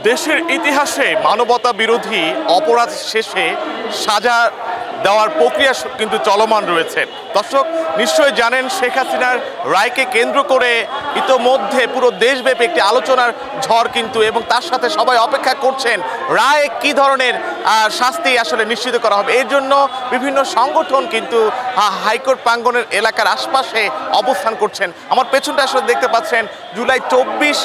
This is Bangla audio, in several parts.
দেশের ইতিহাসে মানবতা বিরোধী অপরাধ শেষে সাজা দেওয়ার প্রক্রিয়া কিন্তু চলমান রয়েছে। দর্শক নিশ্চয়ই জানেন, শেখ হাসিনার রায়কে কেন্দ্র করে ইতোমধ্যে পুরো দেশব্যাপী একটি আলোচনার ঝড় কিন্তু, এবং তার সাথে সবাই অপেক্ষা করছেন রায়ে কী ধরনের শাস্তি আসলে নিশ্চিত করা হবে। এর জন্য বিভিন্ন সংগঠন কিন্তু হাইকোর্ট প্রাঙ্গণের এলাকার আশপাশে অবস্থান করছেন। আমার পেছনটা আসলে দেখতে পাচ্ছেন জুলাই 24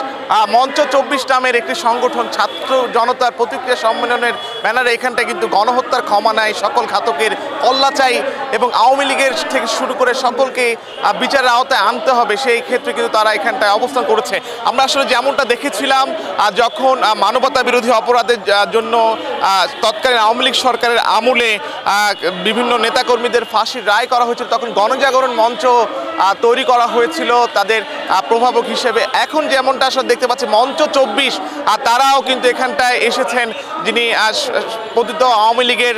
মঞ্চ 24 নামের একটি সংগঠন ছাত্র জনতার প্রতিক্রিয়া সম্মেলনের ব্যানারে এখানটায় কিন্তু গণহত্যার ক্ষমা নাই, সকল ঘাতকের কল্লা চাই এবং আওয়ামী লীগের থেকে শুরু করে সকলকে বিচারের আওতায় আনতে হবে, সেই ক্ষেত্রে কিন্তু তারা এখানটায় অবস্থান করেছে। আমরা আসলে যেমনটা দেখেছিলাম যখন মানবতা বিরোধী অপরাধের জন্য তৎকালীন আওয়ামী লীগ সরকারের আমলে বিভিন্ন নেতাকর্মীদের ফাঁসির রায় করা হয়েছিল, তখন গণজাগরণ মঞ্চ তৈরি করা হয়েছিল তাদের প্রভাবক হিসেবে। এখন যেমনটা আসলে দেখতে পাচ্ছি মঞ্চ 24 তারাও কিন্তু এখানটায় এসেছেন, যিনি পতিত আওয়ামী লীগের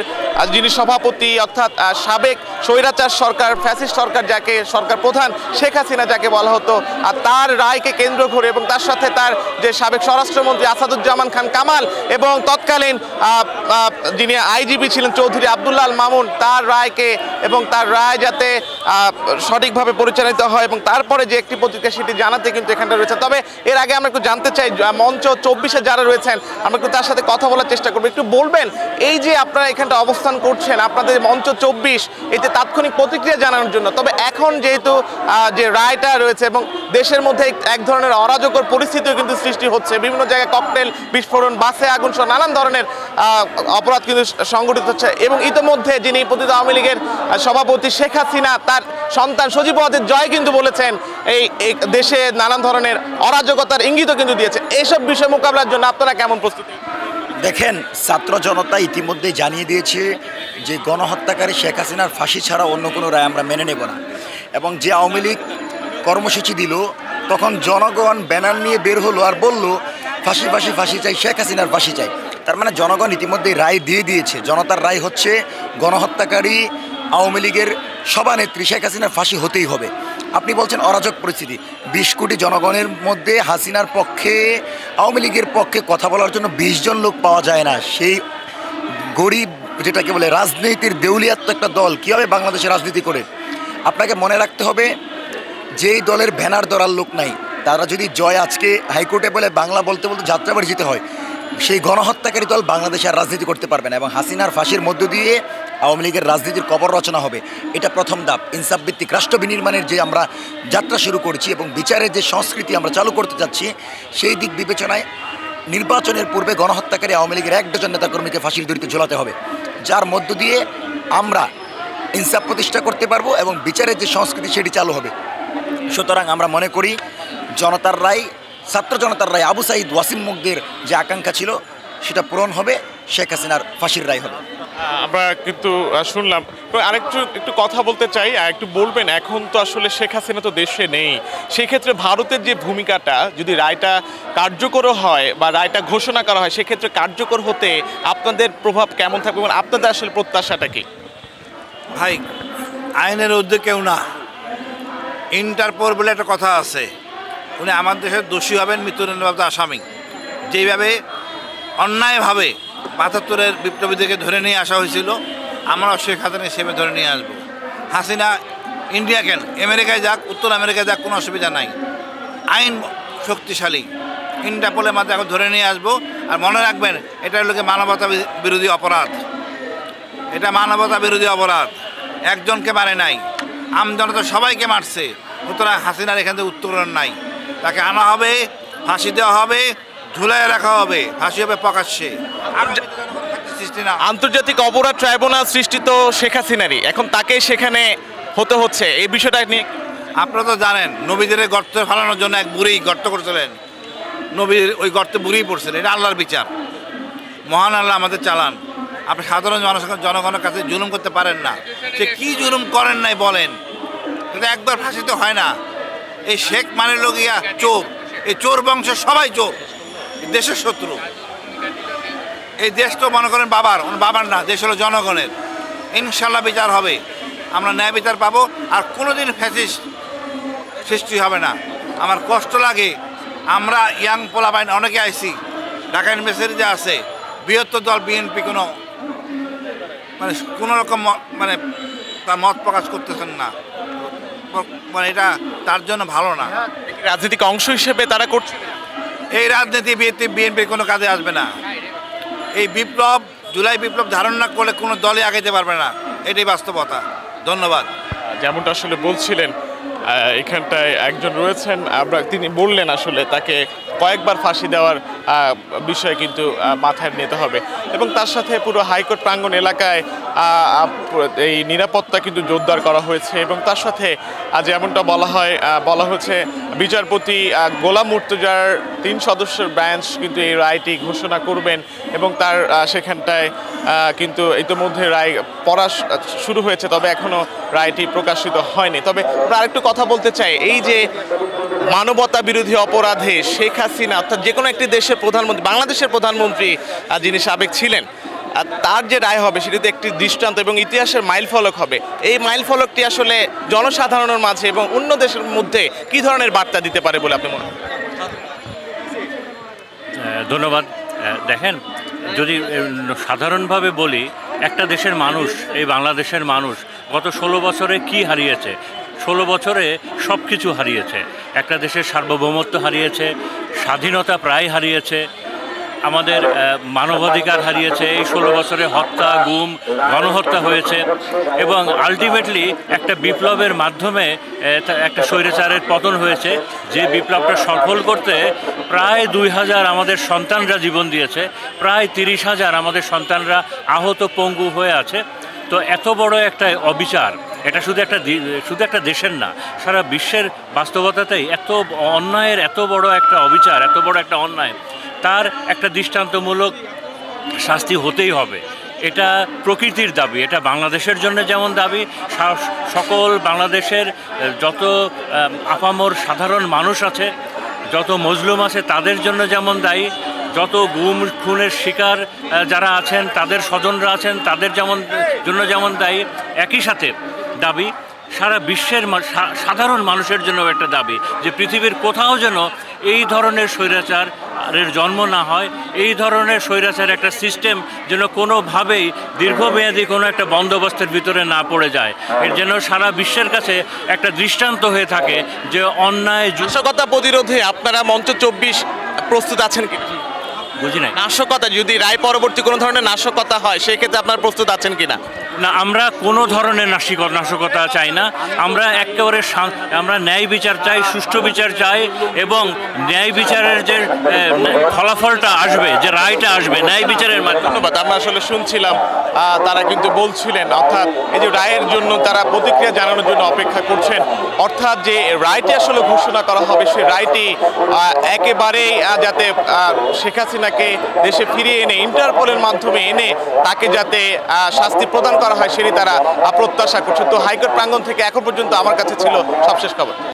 যিনি সভাপতি অর্থাৎ সাবেক স্বৈরাচার সরকার ফ্যাসিস্ট সরকার যাকে সরকার প্রধান শেখ হাসিনা যাকে বলা হতো, আর তার রায়কে কেন্দ্র করে এবং তার সাথে তার যে সাবেক স্বরাষ্ট্রমন্ত্রী আসাদুজ্জামান খান কামাল এবং তৎকালীন যিনি আইজিপি ছিলেন চৌধুরী আব্দুল্লাহ আল মামুন, তার রায়কে এবং তার রায় যাতে সঠিকভাবে পরিচালিত হয় এবং তারপরে যে একটি প্রতিক্রিয়া সেটি জানাতে কিন্তু এখানটা রয়েছে। তবে এর আগে আমরা একটু জানতে চাই মঞ্চ 24-এ যারা রয়েছেন, আমরা একটু তার সাথে কথা বলার চেষ্টা করবো। একটু বলবেন এই যে আপনারা এখানটা অবস্থান করছেন, আপনাদের মঞ্চ 24 এতে তাৎক্ষণিক প্রতিক্রিয়া জানানোর জন্য, তবে এখন যেহেতু যে রায়টা রয়েছে এবং দেশের মধ্যে এক ধরনের অরাজকর পরিস্থিতিও কিন্তু সৃষ্টি হচ্ছে, বিভিন্ন জায়গায় ককটেল বিস্ফোরণ, বাসে আগুন সহ নানান ধরনের অপরাধ কিন্তু সংঘটিত হচ্ছে, এবং ইতিমধ্যে যিনি পতিত আওয়ামী লীগের সভাপতি শেখ হাসিনা তার সন্তান সজীব ওয়াজেদ জয় কিন্তু বলেছেন এই দেশে নানান ধরনের অরাজকতার ইঙ্গিতও কিন্তু দিয়েছে। এইসব বিষয় মোকাবেলার জন্য আপনারা কেমন প্রস্তুতি? দেখেন, ছাত্র জনতা ইতিমধ্যে জানিয়ে দিয়েছে যে গণহত্যাকারী শেখ হাসিনার ফাঁসি ছাড়া অন্য কোনো রায় আমরা মেনে নেব না। এবং যে আওয়ামী লীগ কর্মসূচি দিল তখন জনগণ ব্যানার নিয়ে বের হলো আর বলল ফাঁসি ফাঁসি ফাঁসি চাই, শেখ হাসিনার ফাঁসি চাই। তার মানে জনগণ ইতিমধ্যে রায় দিয়ে দিয়েছে। জনতার রায় হচ্ছে গণহত্যাকারী আওয়ামী লীগের সভানেত্রী শেখ হাসিনার ফাঁসি হতেই হবে। আপনি বলছেন অরাজক পরিস্থিতি, 20 কোটি জনগণের মধ্যে হাসিনার পক্ষে আওয়ামী লীগের পক্ষে কথা বলার জন্য 20 জন লোক পাওয়া যায় না। সেই গরিব যেটাকে বলে রাজনীতির দেউলিয়াত্ম একটা দল কীভাবে বাংলাদেশে রাজনীতি করে? আপনাকে মনে রাখতে হবে, যেই দলের ব্যানার ধরার লোক নাই, তারা যদি জয় আজকে হাইকোর্টে বলে বাংলা বলতে বলতে যাত্রাবাড়ি যেতে হয়, সেই গণহত্যাকারী দল বাংলাদেশে আর রাজনীতি করতে পারবে না এবং হাসিনার ফাঁসির মধ্য দিয়ে আওয়ামী লীগের রাজনীতির কবর রচনা হবে। এটা প্রথম ধাপ। ইনসাফভিত্তিক রাষ্ট্র বিনির্মাণের যে আমরা যাত্রা শুরু করছি এবং বিচারের যে সংস্কৃতি আমরা চালু করতে যাচ্ছি, সেই দিক বিবেচনায় নির্বাচনের পূর্বে গণহত্যাকারী আওয়ামী লীগের 1 ডজন নেতাকর্মীকে ফাঁসির দড়িতে ঝোলাতে হবে, যার মধ্য দিয়ে আমরা ইনসাফ প্রতিষ্ঠা করতে পারবো এবং বিচারের যে সংস্কৃতি সেটি চালু হবে। সুতরাং আমরা মনে করি জনতার রায়, ছাত্র জনতার রায়, আবু সাঈদ ওয়াসিম মুগ্ধের যে আকাঙ্ক্ষা ছিল সেটা পূরণ হবে, শেখ হাসিনার ফাঁসির রায় হবে। আমরা কিন্তু শুনলাম। একটু কথা বলতে চাই, একটু বলবেন এখন তো আসলে শেখ হাসিনা তো দেশে নেই, সেক্ষেত্রে ভারতের যে ভূমিকাটা, যদি রায়টা কার্যকর হয় বা রায়টা ঘোষণা করা হয়, সেক্ষেত্রে কার্যকর হতে আপনাদের প্রভাব কেমন থাকবে এবং আপনাদের আসলে প্রত্যাশাটা কি? ভাই, আইনের ঊর্ধ্বে কেউ না। ইন্টারপোল বলে একটা কথা আছে, উনি আমার দেশের দোষী হবেন, মৃত্যুদণ্ডপ্রাপ্ত আসামি। যেইভাবে অন্যায়ভাবে ৭৫-এর বিপ্লবীদেরকে ধরে নিয়ে আসা হয়েছিল, আমরাও শেখ হাসিনা হিসেবে ধরে নিয়ে আসবো। হাসিনা ইন্ডিয়া কেন, আমেরিকায় যাক, উত্তর আমেরিকায় যাক, কোনো অসুবিধা নাই। আইন শক্তিশালী, ইন্টারপোলের মাধ্যমে এখন ধরে নিয়ে আসবো। আর মনে রাখবেন, এটা হলো মানবতা বিরোধী অপরাধ। এটা মানবতা বিরোধী অপরাধ। একজনকে মারে নাই, আমজনতা সবাইকে মারছে। সুতরাং হাসিনার এখান থেকে উত্তরণ নাই, তাকে আনা হবে, ফাঁসি দেওয়া হবে, ঝুলাই রাখা হবে, ফাঁসি হবে প্রকাশ্যে। আন্তর্জাতিক অপরাধ ট্রাইব্যুনাল সৃষ্টি তো শেখ হাসিনারই, এখন তাকে সেখানে হতে হচ্ছে, এই বিষয়টা নিয়ে আপনারা তো জানেন, নবীদের গর্তে ফেলানোর জন্য এক বুড়ি গর্ত করছিলেন, নবীর ওই গর্তে বুড়ি পড়ছিলেন। এটা আল্লাহর বিচার, মহান আল্লাহ আমাদের চালান। আপনি সাধারণ জনগণের কাছে জুলুম করতে পারেন না। সে কি জুলুম করেন নাই বলেন, কিন্তু একবার ফাঁসিতে হয় না। এই শেখ মানে লগিয়া চোর, এই চোর বংশের সবাই চোর, দেশের শত্রু। এই দেশ তো মনে করেন বাবার না, দেশ হলো জনগণের। ইনশাল্লাহ বিচার হবে, আমরা ন্যায় বিচার পাবো, আর কোনোদিন ফ্যাসিস্ট সৃষ্টি হবে না। আমার কষ্ট লাগে, আমরা ইয়াং পোলাপাইন অনেকে আইছি, ঢাকা ইউনিভার্সিটি যে আছে বৃহত্তর দল বিএনপি কোনো রকম মানে তার মত প্রকাশ করতেছেন না, মানে এটা তার জন্য ভালো না। রাজনৈতিক অংশ হিসেবে তারা করছে এই রাজনীতি বিএনপির কোনো কাজে আসবে না। এই বিপ্লব, জুলাই বিপ্লব ধারণ না করলে কোনো দলে আগাইতে পারবে না, এটাই বাস্তবতা। ধন্যবাদ। যেমনটা আসলে বলছিলেন এখানটায় একজন রয়েছেন, তিনি বললেন আসলে তাকে কয়েকবার ফাঁসি দেওয়ার বিষয়ে কিন্তু মাথায় নিতে হবে এবং তার সাথে পুরো হাইকোর্ট প্রাঙ্গণ এলাকায় এই নিরাপত্তা কিন্তু জোরদার করা হয়েছে এবং তার সাথে যেমনটা বলা হয়েছে বিচারপতি গোলাম মুর্তজার 3 সদস্যের বেঞ্চ কিন্তু এই রায়টি ঘোষণা করবেন এবং তার সেখানটায় কিন্তু ইতিমধ্যে রায় পড়া শুরু হয়েছে, তবে এখনও রায়টি প্রকাশিত হয়নি। তবে আমরা আরেকটু কথা বলতে চাই, এই যে মানবতা বিরোধী অপরাধে শেখ হাসিনা অর্থাৎ যে কোনো একটি দেশের প্রধানমন্ত্রী, বাংলাদেশের প্রধানমন্ত্রী যিনি সাবেক ছিলেন, তার যে রায় হবে সেটি তো একটি দৃষ্টান্ত এবং ইতিহাসের মাইল ফলক হবে। এই মাইল ফলকটি আসলে জনসাধারণের মাঝে এবং অন্য দেশের মধ্যে কি ধরনের বার্তা দিতে পারে বলে আপনি মনে করেন? ধন্যবাদ। দেখেন, যদি সাধারণভাবে বলি, একটা দেশের মানুষ, এই বাংলাদেশের মানুষ গত 16 বছরে কি হারিয়েছে? 16 বছরে সব কিছু হারিয়েছে। একটা দেশের সার্বভৌমত্ব হারিয়েছে, স্বাধীনতা প্রায় হারিয়েছে, আমাদের মানবাধিকার হারিয়েছে। এই 16 বছরে হত্যা, গুম, গণহত্যা হয়েছে এবং আলটিমেটলি একটা বিপ্লবের মাধ্যমে একটা স্বৈরাচারের পতন হয়েছে। যে বিপ্লবটা সফল করতে প্রায় 2000 আমাদের সন্তানরা জীবন দিয়েছে, প্রায় 30,000 আমাদের সন্তানরা আহত, পঙ্গু হয়ে আছে। তো এত বড় একটা অবিচার, এটা শুধু একটা দেশের না, সারা বিশ্বের বাস্তবতাতেই এত অন্যায়ের, এত বড় একটা অবিচার, এত বড় একটা অন্যায়, তার একটা দৃষ্টান্তমূলক শাস্তি হতেই হবে। এটা প্রকৃতির দাবি, এটা বাংলাদেশের জন্য যেমন দাবি, সকল বাংলাদেশের যত আপামর সাধারণ মানুষ আছে, যত মজলুম আছে তাদের জন্য যেমন দায়ী, যত গুম খুনের শিকার যারা আছেন, তাদের স্বজনরা আছেন, তাদের জন্য যেমন দায়ী, একই সাথে দাবি সারা বিশ্বের সাধারণ মানুষের জন্য একটা দাবি যে পৃথিবীর কোথাও যেন এই ধরনের স্বৈরাচারের জন্ম না হয়, এই ধরনের স্বৈরাচার একটা সিস্টেম যেন কোনোভাবেই দীর্ঘমেয়াদী কোনো একটা বন্দোবস্তের ভিতরে না পড়ে যায়, এর যেন সারা বিশ্বের কাছে একটা দৃষ্টান্ত হয়ে থাকে যে অন্যায়। নাশকতা প্রতিরোধে আপনারা মঞ্চ 24 প্রস্তুত আছেন কি? বুঝি নাই। নাশকতা যদি রায় পরবর্তী কোনো ধরনের নাশকতা হয় সেক্ষেত্রে আপনারা প্রস্তুত আছেন কিনা? না, আমরা কোনো ধরনের নাশকতা চাই না। আমরা একেবারে আমরা ন্যায় বিচার চাই, সুষ্ঠু বিচার চাই এবং ন্যায় বিচারের যে ফলাফলটা আসবে, যে রায়টা আসবে ন্যায় বিচারের মাধ্যমে। ধন্যবাদ। আমরা আসলে শুনছিলাম তারা কিন্তু বলছিলেন অর্থাৎ এই যে রায়ের জন্য তারা প্রতিক্রিয়া জানানোর জন্য অপেক্ষা করছেন, অর্থাৎ যে রায়টি আসলে ঘোষণা করা হবে সেই রায়টি একেবারেই যাতে শেখ হাসিনাকে দেশে ফিরিয়ে এনে ইন্টারপোলের মাধ্যমে এনে তাকে যাতে শাস্তি প্রদান করা হয় সেটি তারা প্রত্যাশা করছে। তো হাইকোর্ট প্রাঙ্গণ থেকে এখন পর্যন্ত আমার কাছে ছিল সবশেষ খবর।